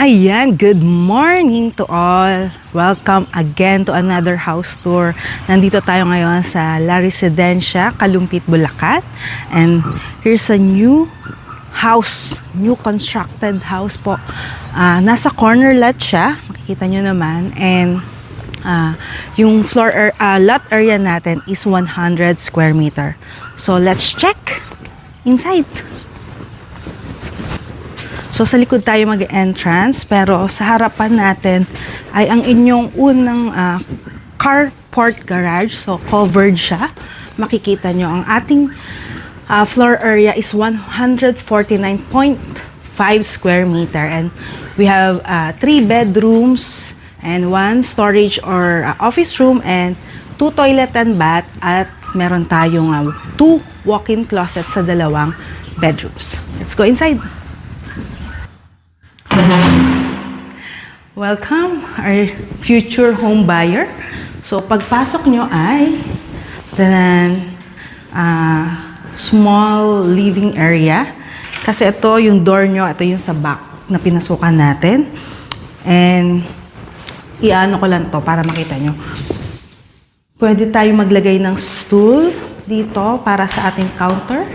Ayan, good morning to all. Welcome again to another house tour. Nandito tayo ngayon sa La Residencia, Kalumpit, Bulacan. And here's a new house, new constructed house po. Nasa corner lot siya, makikita nyo naman. And yung lot area natin is 100 square meter. So let's check inside. So sa likod tayo mag-entrance, pero sa harapan natin ay ang inyong unang carport garage. So covered siya. Makikita nyo ang ating floor area is 149.5 square meter. And we have 3 bedrooms and 1 storage or office room and 2 toilet and bath. At meron tayong 2 walk-in closets sa dalawang bedrooms. Let's go inside. Welcome our future home buyer. So pagpasok nyo ay small living area. Kasi ito yung door nyo, ito yung sa back na pinasukan natin. And iano ko lang to para makita nyo. Pwede tayo maglagay ng stool dito para sa ating counter.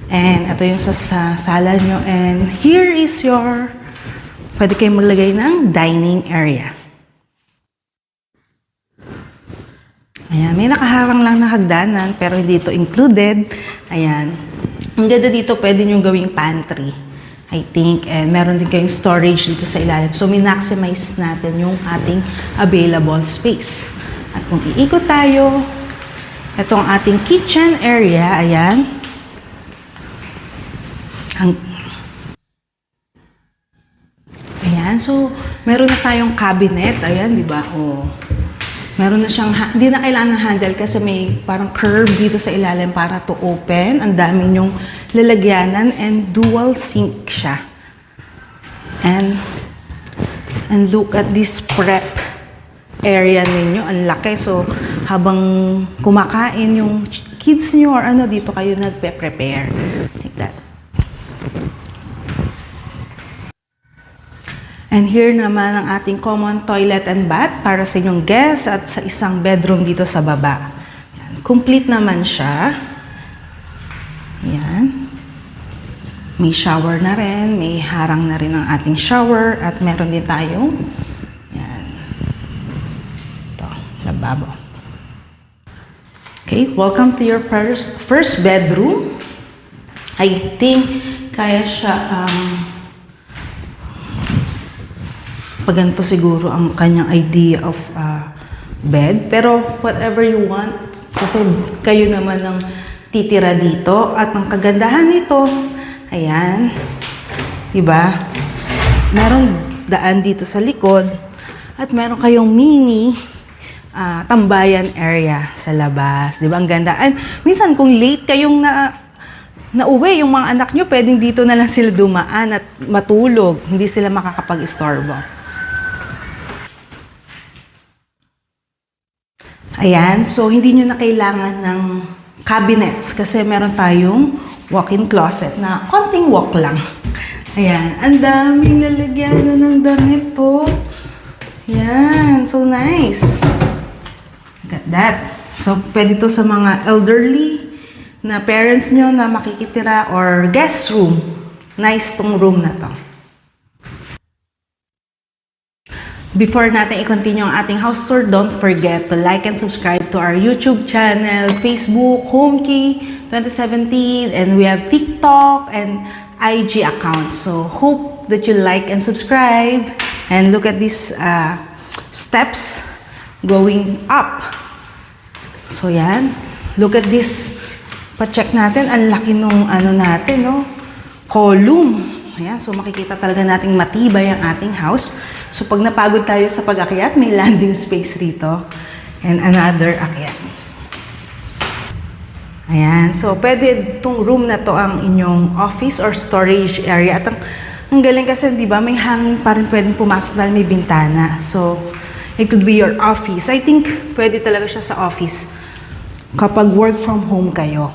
And ito yung sa sala nyo. And here is your pwede kayong maglagay ng dining area. Ayan, may nakaharang lang na hagdanan pero hindi ito included. Ayan. Ang ganda dito, pwede nyo gawing pantry, I think. And meron din kayong storage dito sa ilalim. So, min-maximize natin yung ating available space. At kung iikot tayo, itong ating kitchen area, ayan. Ayan, so meron na tayong cabinet, ayan, di ba? Oh. Meron na siyang, hindi na kailangan ng handle kasi may parang curve dito sa ilalim para to open. Ang dami nyong lalagyanan and dual sink siya. And look at this prep area ninyo, ang laki. So habang kumakain yung kids nyo or ano, dito kayo nagpe-prepare. Like that. And here naman ang ating common toilet and bath para sa inyong guests at sa isang bedroom dito sa baba. Yan. Complete naman siya. Yan. May shower na rin, may harang na rin ang ating shower at meron din tayong yan. Ito, lababo. Okay, welcome to your first bedroom. I think kaya siya paganto siguro ang kanyang idea of bed. Pero whatever you want, kasi kayo naman ang titira dito. At ang kagandahan nito, ayan, diba? Meron daan dito sa likod at meron kayong mini tambayan area sa labas. Diba? Ang ganda. And minsan kung late kayong nauwi, yung mga anak nyo, pwedeng dito na lang sila dumaan at matulog. Hindi sila makakapag-istorbo. Ayan, so hindi nyo na kailangan ng cabinets kasi meron tayong walk-in closet na konting walk lang. Ayan, ang daming lalagyan na ng damit po. Ayan, so nice. Got that. So, pwede to sa mga elderly na parents nyo na makikitira or guest room. Nice tong room na to. Before natin i-continue ang ating house tour, don't forget to like and subscribe to our YouTube channel, Facebook, HomeKey 2017, and we have TikTok and IG accounts. So, hope that you like and subscribe. And look at these steps going up. So, yan. Look at this. Pa-check natin. Ang laki nung ano natin, no? Column. Ayan, so makikita talaga nating matibay ang ating house. So pag napagod tayo sa pag-akyat, may landing space rito. And another akyat. Ayan, so pwede itong room na to ang inyong office or storage area. At ang galing kasi, di ba, may hangin pa rin pwedeng pumasok dahil may bintana. So, it could be your office. I think pwede talaga siya sa office kapag work from home kayo.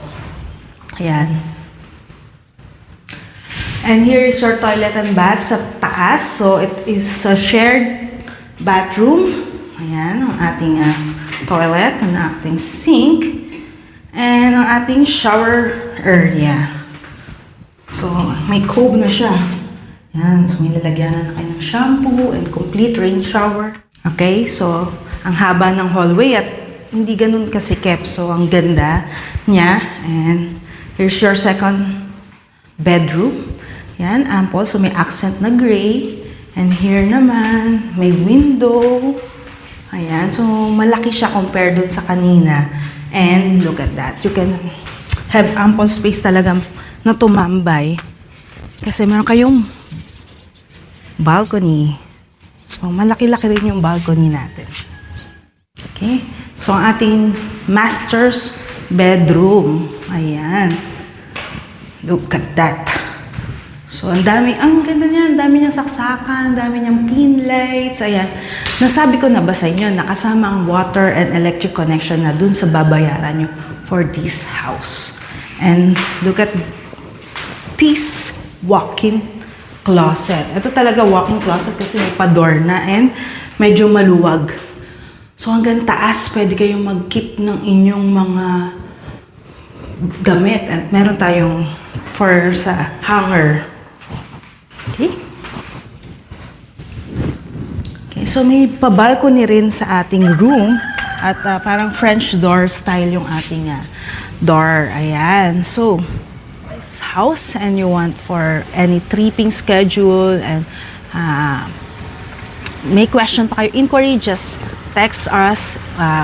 Ayan. And here is your toilet and bath sa taas. So, it is a shared bathroom. Ayan, ang ating toilet, ang ating sink, and ang ating shower area. So, may cove na siya. Ayan, so may lalagyan na kayo ng shampoo and complete rain shower. Okay, so, ang haba ng hallway at hindi ganun kasikip. So, ang ganda niya. And here's your second bedroom. Yan, ample. So, may accent na gray. And here naman, may window. Ayan. So, malaki siya compared dun sa kanina. And look at that. You can have ample space talaga na tumambay. Kasi meron kayong balcony. So, malaki-laki rin yung balcony natin. Okay. So, ang ating master's bedroom. Ayan. Look at that. So, ang ganda niya, ang dami niyang saksakan, ang dami niyang pin lights, ayan. Nasabi ko na ba sa inyo, nakasama ang water and electric connection na dun sa babayaran niyo for this house. And look at this walk-in closet. Ito talaga walk-in closet kasi may pa-door na and medyo maluwag. So, hanggang taas, pwede kayong mag-keep ng inyong mga gamit. At meron tayong for sa hanger. Okay? Okay, so may pa-balcony rin sa ating room at parang French door style yung ating door. Ayan. So, this house and you want for any tripping schedule and may question pa kayo, inquiry, just text us.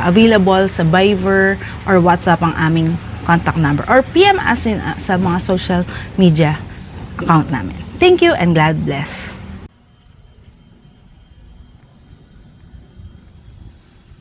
Available sa Viber or WhatsApp ang aming contact number or PM us sa mga social media account namin. Thank you and God bless.